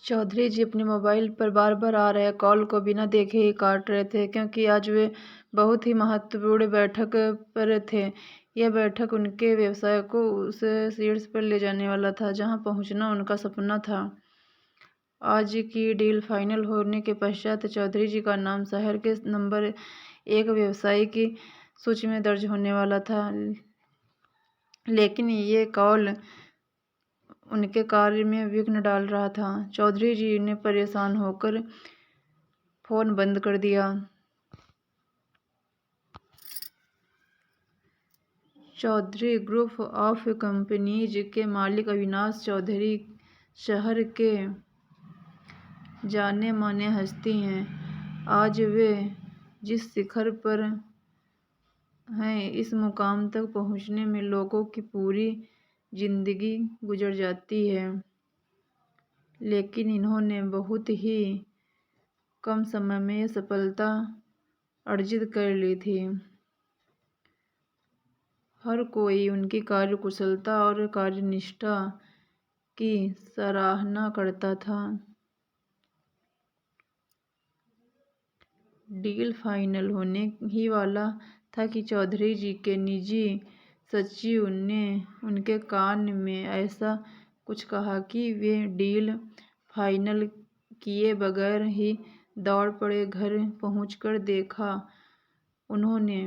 चौधरी जी अपने मोबाइल पर बार बार आ रहे कॉल को बिना देखे ही काट रहे थे, क्योंकि आज वे बहुत ही महत्वपूर्ण बैठक पर थे। यह बैठक उनके व्यवसाय को उस शीर्ष पर ले जाने वाला था जहां पहुंचना उनका सपना था। आज की डील फाइनल होने के पश्चात चौधरी जी का नाम शहर के नंबर 1 व्यवसायी की सूची में दर्ज होने वाला था। लेकिन ये कॉल उनके कार्य में विघ्न डाल रहा था। चौधरी जी ने परेशान होकर फोन बंद कर दिया। चौधरी ग्रुप ऑफ कंपनीज के मालिक अविनाश चौधरी शहर के जाने माने हस्ती हैं। आज वे जिस शिखर पर हैं, इस मुकाम तक पहुंचने में लोगों की पूरी जिंदगी गुजर जाती है, लेकिन इन्होंने बहुत ही कम समय में यह सफलता अर्जित कर ली थी। हर कोई उनकी कार्यकुशलता और कार्यनिष्ठा की सराहना करता था। डील फाइनल होने ही वाला था कि चौधरी जी के निजी सचिव ने उनके कान में ऐसा कुछ कहा कि वे डील फाइनल किए बगैर ही दौड़ पड़े। घर पहुंचकर देखा उन्होंने,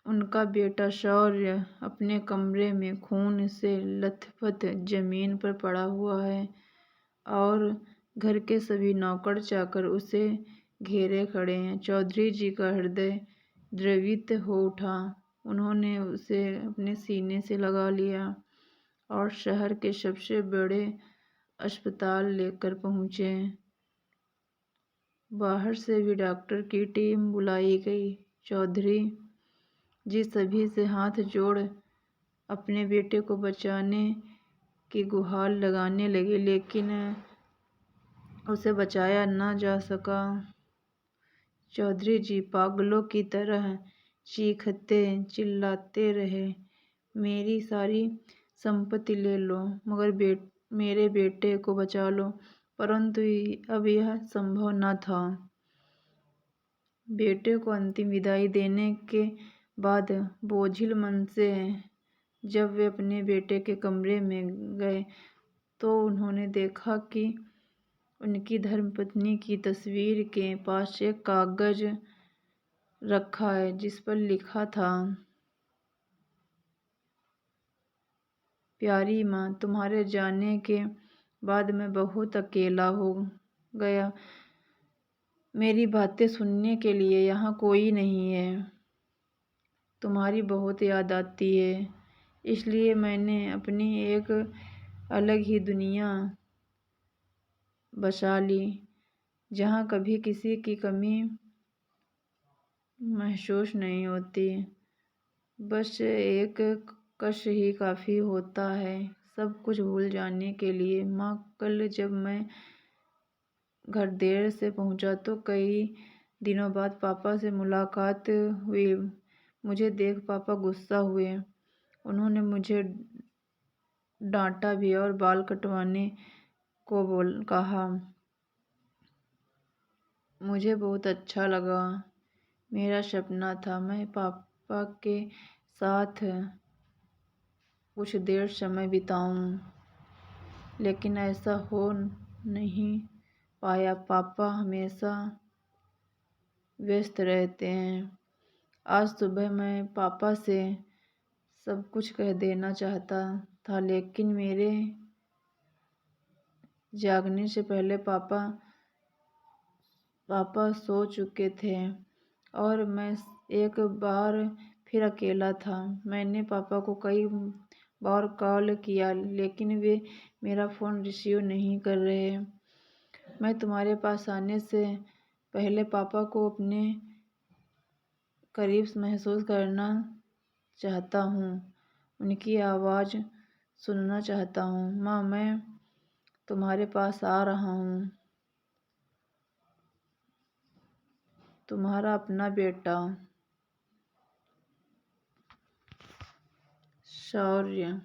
उनका बेटा शौर्य अपने कमरे में खून से लथपथ जमीन पर पड़ा हुआ है और घर के सभी नौकर चाकर उसे घेरे खड़े हैं। चौधरी जी का हृदय द्रवित हो उठा। उन्होंने उसे अपने सीने से लगा लिया और शहर के सबसे बड़े अस्पताल लेकर पहुंचे। बाहर से भी डॉक्टर की टीम बुलाई गई। चौधरी जी सभी से हाथ जोड़ अपने बेटे को बचाने की गुहार लगाने लगे, लेकिन उसे बचाया न जा सका। चौधरी जी पागलों की तरह चीखते चिल्लाते रहे, मेरी सारी संपत्ति ले लो, मगर मेरे बेटे को बचा लो। परंतु अब यह संभव न था। बेटे को अंतिम विदाई देने के बाद बोझिल मन से जब वे अपने बेटे के कमरे में गए तो उन्होंने देखा कि उनकी धर्मपत्नी की तस्वीर के पास एक कागज रखा है जिस पर लिखा था, प्यारी माँ, तुम्हारे जाने के बाद मैं बहुत अकेला हो गया। मेरी बातें सुनने के लिए यहाँ कोई नहीं है। तुम्हारी बहुत याद आती है, इसलिए मैंने अपनी एक अलग ही दुनिया बसा ली, जहाँ कभी किसी की कमी महसूस नहीं होती। बस एक कश ही काफ़ी होता है सब कुछ भूल जाने के लिए। माँ, कल जब मैं घर देर से पहुँचा तो कई दिनों बाद पापा से मुलाकात हुई। मुझे देख पापा गुस्सा हुए। उन्होंने मुझे डांटा भी और बाल कटवाने को कहा। मुझे बहुत अच्छा लगा। मेरा सपना था मैं पापा के साथ कुछ देर समय बिताऊं, लेकिन ऐसा हो नहीं पाया। पापा हमेशा व्यस्त रहते हैं। आज सुबह मैं पापा से सब कुछ कह देना चाहता था, लेकिन मेरे जागने से पहले पापा सो चुके थे और मैं एक बार फिर अकेला था। मैंने पापा को कई बार कॉल किया, लेकिन वे मेरा फ़ोन रिसीव नहीं कर रहे। मैं तुम्हारे पास आने से पहले पापा को अपने करीब महसूस करना चाहता हूँ, उनकी आवाज़ सुनना चाहता हूँ। माँ, मैं तुम्हारे पास आ रहा हूँ। तुम्हारा अपना बेटा शौर्य।